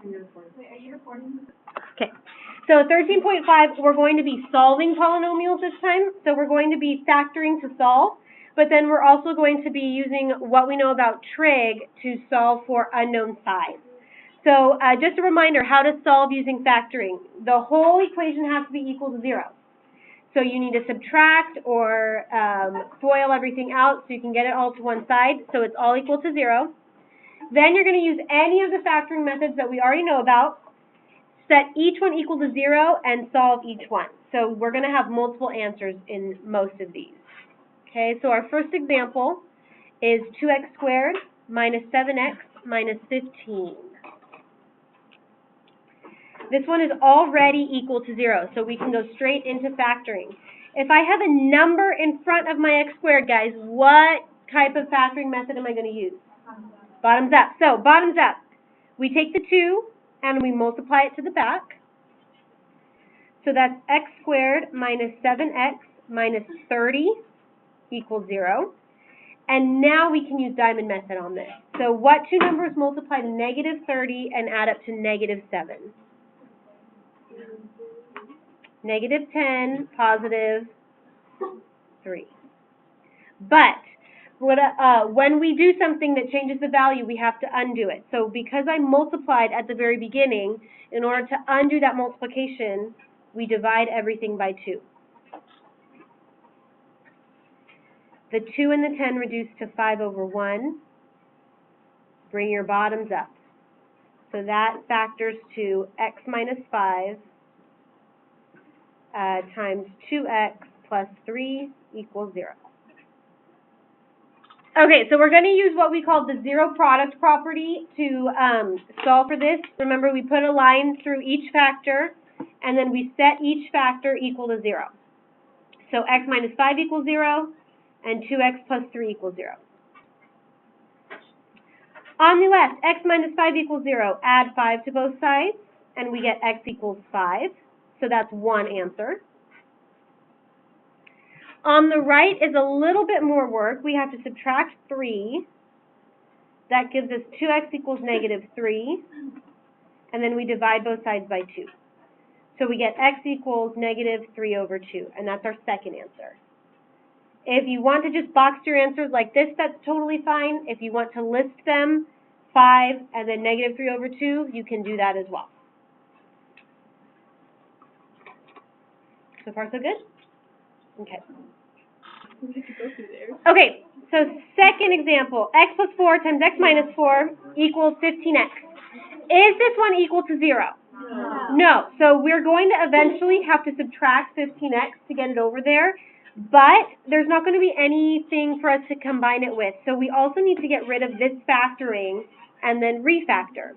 Wait, are you recording? Okay. So 13.5, we're going to be solving polynomials this time. So we're going to be factoring to solve, but then we're also going to be using what we know about trig to solve for unknown size. So just a reminder how to solve using factoring. The whole equation has to be equal to 0. So you need to subtract or FOIL everything out so you can get it all to one side, so it's all equal to 0. Then you're going to use any of the factoring methods that we already know about, set each one equal to 0, and solve each one. So we're going to have multiple answers in most of these. Okay, so our first example is 2x squared minus 7x minus 15. This one is already equal to 0, so we can go straight into factoring. If I have a number in front of my x squared, guys, what type of factoring method am I going to use? Bottoms up. So, bottoms up. We take the 2 and we multiply it to the back. So that's x squared minus 7x minus 30 equals 0. And now we can use diamond method on this. So what two numbers multiply to negative 30 and add up to negative 7? Negative 10, positive 3. But when we do something that changes the value, we have to undo it. So because I multiplied at the very beginning, in order to undo that multiplication, we divide everything by 2. The 2 and the 10 reduce to 5 over 1. Bring your bottoms up. So that factors to x minus 5 times 2x plus 3 equals 0. Okay, so we're going to use what we call the zero product property to solve for this. Remember, we put a line through each factor, and then we set each factor equal to 0. So x minus 5 equals 0, and 2x plus 3 equals 0. On the left, x minus 5 equals 0. Add 5 to both sides, and we get x equals 5. So that's one answer. On the right is a little bit more work. We have to subtract 3. That gives us 2x equals negative 3. And then we divide both sides by 2. So we get x equals negative 3 over 2. And that's our second answer. If you want to just box your answers like this, that's totally fine. If you want to list them, 5 and then negative 3 over 2, you can do that as well. So far, so good? Okay. Okay, so second example, x plus 4 times x minus 4 equals 15x. Is this one equal to 0? No. So we're going to eventually have to subtract 15x to get it over there, but there's not going to be anything for us to combine it with. So we also need to get rid of this factoring and then refactor.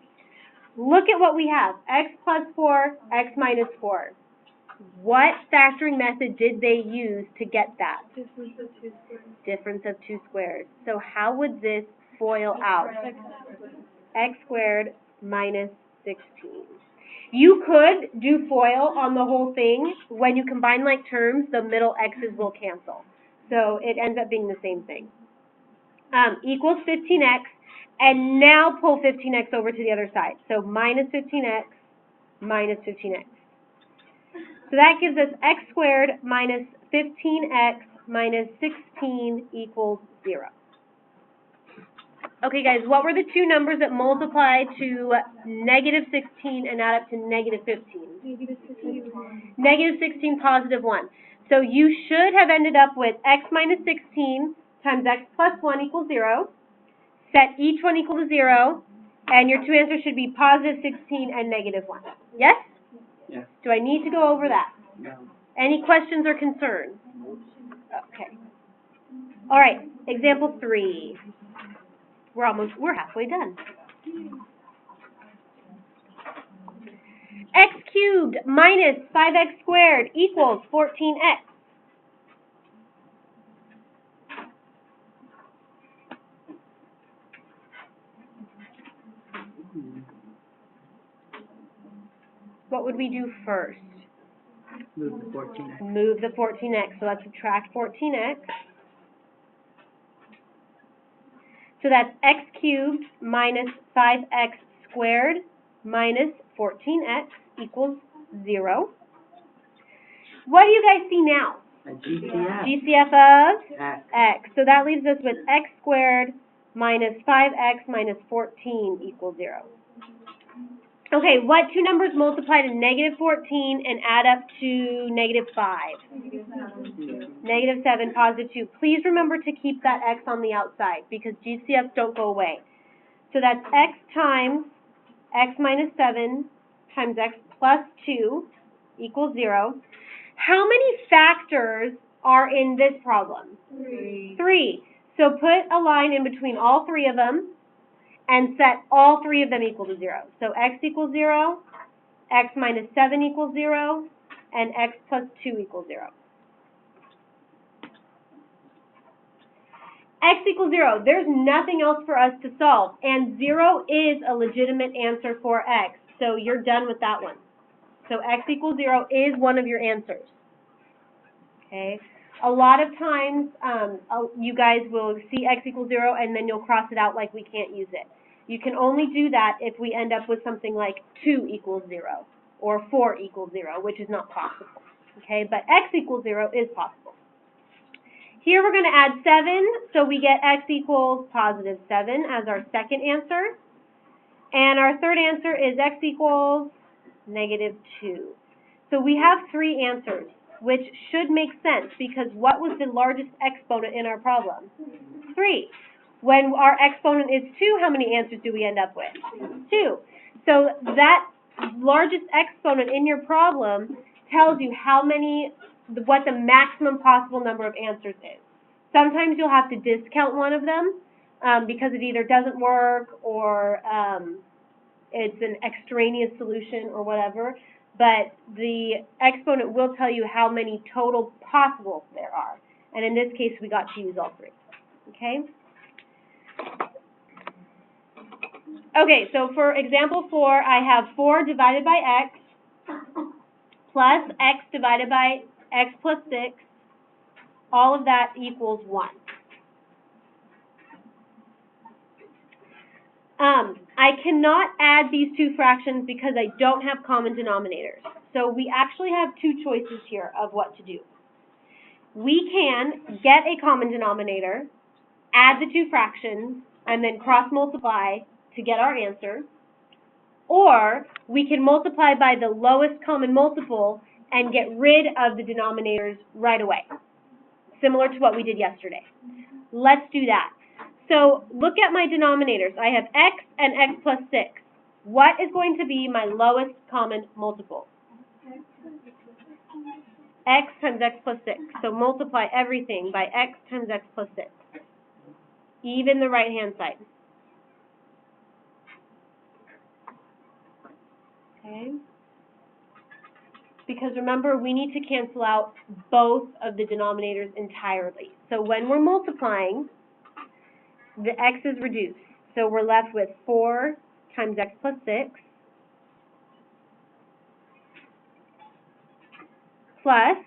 Look at what we have, x plus 4, x minus 4. What factoring method did they use to get that? Difference of 2 squares. Difference of 2 squares. So how would this FOIL out? X squared minus 16. You could do FOIL on the whole thing. When you combine like terms, the middle x's will cancel. So it ends up being the same thing. Equals 15x, and now pull 15x over to the other side. So minus 15x minus 15x. So that gives us x squared minus 15x minus 16 equals 0. Okay, guys, what were the two numbers that multiply to negative 16 and add up to negative 15? Negative 16. Negative 16, positive 1. So you should have ended up with x minus 16 times x plus 1 equals 0. Set each one equal to 0, and your two answers should be positive 16 and negative 1. Yes? Yes. Do I need to go over that? No. Any questions or concerns? Okay. All right, example 3. We're halfway done. X cubed minus 5x squared equals 14x. What would we do first? Move the 14x. Move the 14x. So let's subtract 14x. So that's x cubed minus 5x squared minus 14x equals 0. What do you guys see now? A GCF. GCF of X. x. So that leaves us with x squared minus 5x minus 14 equals 0. Okay, what two numbers multiply to negative 14 and add up to negative 5? Negative 7, positive 2. Please remember to keep that x on the outside because GCFs don't go away. So that's x times x minus 7 times x plus 2 equals 0. How many factors are in this problem? 3. So put a line in between all 3 of them and set all 3 of them equal to 0. So x equals 0, x minus 7 equals 0, and x plus 2 equals 0. X equals 0. There's nothing else for us to solve, and 0 is a legitimate answer for x, so you're done with that one. So x equals 0 is one of your answers. Okay. A lot of times, you guys will see x equals 0 and then you'll cross it out like we can't use it. You can only do that if we end up with something like 2 equals 0 or 4 equals 0, which is not possible. Okay, but x equals 0 is possible. Here we're going to add 7, so we get x equals positive 7 as our second answer. And our third answer is x equals negative 2. So we have 3 answers, which should make sense because what was the largest exponent in our problem? 3. When our exponent is 2, how many answers do we end up with? 2. So that largest exponent in your problem tells you what the maximum possible number of answers is. Sometimes you'll have to discount one of them because it either doesn't work or it's an extraneous solution or whatever. But the exponent will tell you how many total possibles there are. And in this case, we got to use all 3. Okay? Okay, so for example 4, I have 4 divided by x plus x divided by x plus 6. All of that equals 1. I cannot add these two fractions because I don't have common denominators. So we actually have 2 choices here of what to do. We can get a common denominator, add the 2 fractions, and then cross multiply to get our answer. Or we can multiply by the lowest common multiple and get rid of the denominators right away, similar to what we did yesterday. Let's do that. So look at my denominators. I have x and x plus 6. What is going to be my lowest common multiple? X times x plus 6. So multiply everything by x times x plus 6. Even the right-hand side. Okay? Because remember, we need to cancel out both of the denominators entirely. So when we're multiplying, the x is reduced. So we're left with 4 times x plus 6 plus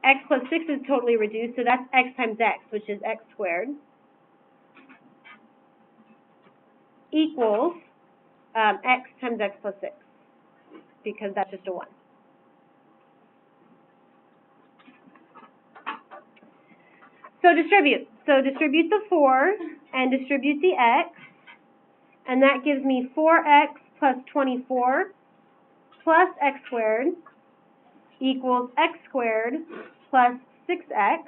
x plus 6 is totally reduced, so that's x times x, which is x squared, equals x times x plus 6, because that's just a 1. So distribute. So distribute the 4 and distribute the x, and that gives me 4x plus 24 plus x squared equals x squared plus 6x.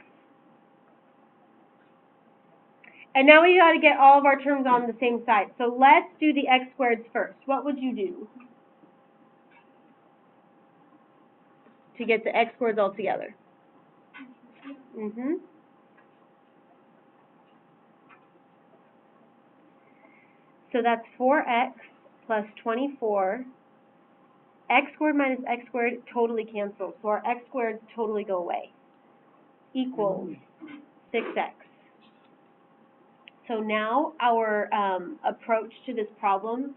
And now we got to get all of our terms on the same side. So let's do the x squareds first. What would you do to get the x squareds all together? So that's 4x plus 24. X squared minus x squared totally cancels. So our x squareds totally go away. Equals 6x. So now our approach to this problem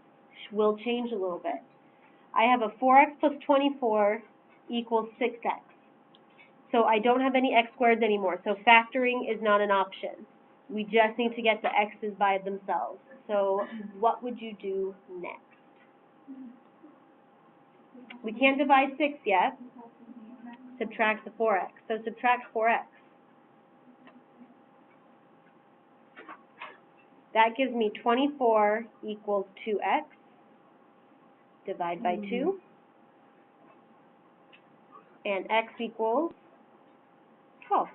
will change a little bit. I have a 4x plus 24 equals 6x. So I don't have any x squareds anymore. So factoring is not an option. We just need to get the x's by themselves. So what would you do next? We can't divide 6 yet. Subtract the 4x. So subtract 4x. That gives me 24 equals 2x. Divide by 2. And x equals 12.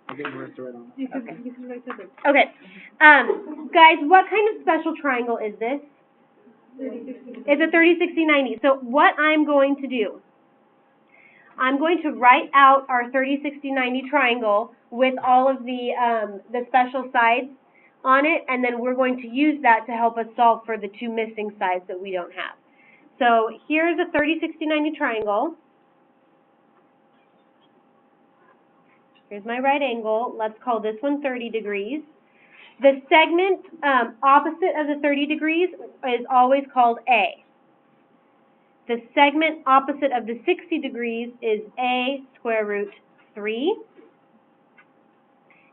I'll get Marissa right on You that. can write that. Okay. Guys, what kind of special triangle is this? It's a 30, 60, 90. So what I'm going to do, I'm going to write out our 30, 60, 90 triangle with all of the special sides on it, and then we're going to use that to help us solve for the 2 missing sides that we don't have. So here's a 30, 60, 90 triangle. Here's my right angle. Let's call this one 30 degrees. The segment opposite of the 30 degrees is always called A. The segment opposite of the 60 degrees is A square root 3.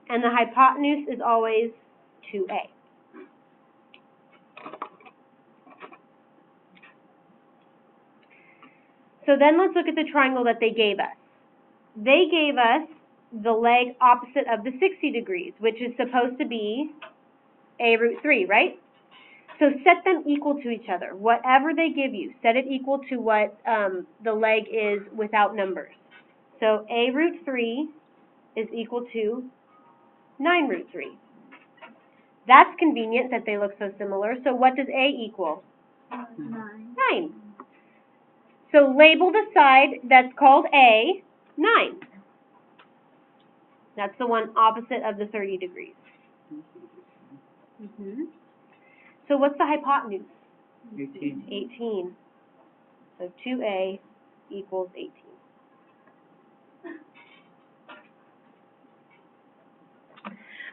And the hypotenuse is always 2A. So then let's look at the triangle that they gave us. They gave us the leg opposite of the 60 degrees, which is supposed to be A root 3, right? So set them equal to each other. Whatever they give you, set it equal to what the leg is without numbers. So A root 3 is equal to 9 root 3. That's convenient that they look so similar. So what does A equal? 9. 9. So label the side that's called A, 9. That's the one opposite of the 30 degrees. So what's the hypotenuse? 18. 18. So 2A equals 18.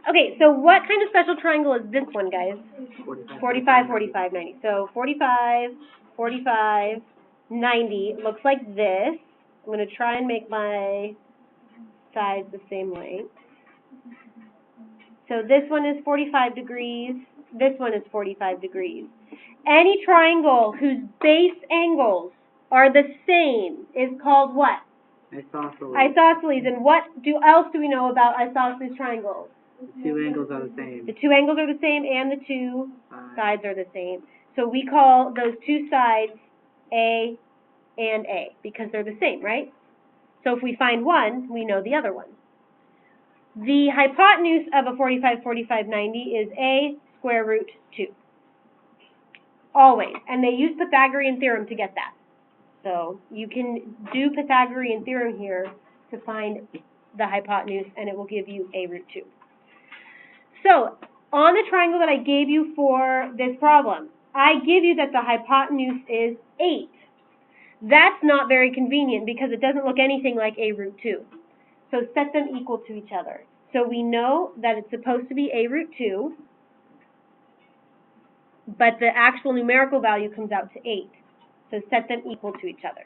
Okay, so what kind of special triangle is this one, guys? 45, 45, 90. So 45, 45, 90 looks like this. I'm going to try and make my sides the same length. So this one is 45 degrees. This one is 45 degrees. Any triangle whose base angles are the same is called what? Isosceles. Isosceles. And what else do we know about isosceles triangles? The 2 angles are the same. The 2 angles are the same and the 2 sides are the same. So we call those 2 sides A and A because they're the same, right? So if we find one, we know the other one. The hypotenuse of a 45, 45, 90 is A square root 2. Always. And they use Pythagorean theorem to get that. So you can do Pythagorean theorem here to find the hypotenuse, and it will give you A root 2. So on the triangle that I gave you for this problem, I give you that the hypotenuse is 8. That's not very convenient because it doesn't look anything like A root 2. So set them equal to each other. So we know that it's supposed to be A root 2, but the actual numerical value comes out to 8. So set them equal to each other.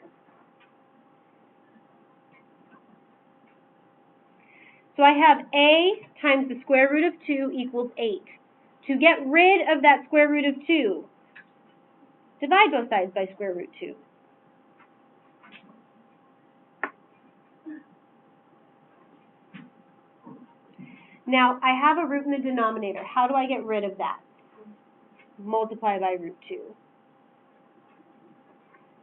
So I have A times the square root of 2 equals 8. To get rid of that square root of 2, divide both sides by square root 2. Now, I have a root in the denominator. How do I get rid of that? Multiply by root 2. So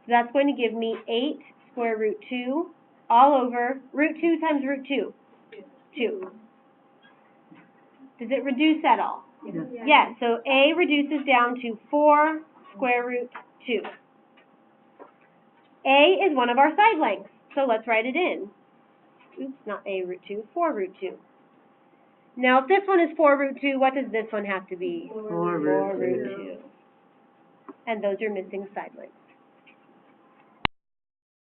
that's going to give me 8 square root 2 all over root 2 times root 2. 2. Does it reduce at all? Yes. Yes, so A reduces down to 4 square root 2. A is one of our side lengths, so let's write it in. Oops, not A root 2, 4 root 2. Now, if this one is 4 root 2, what does this one have to be? 4 4 root root 2. And those are missing side lengths.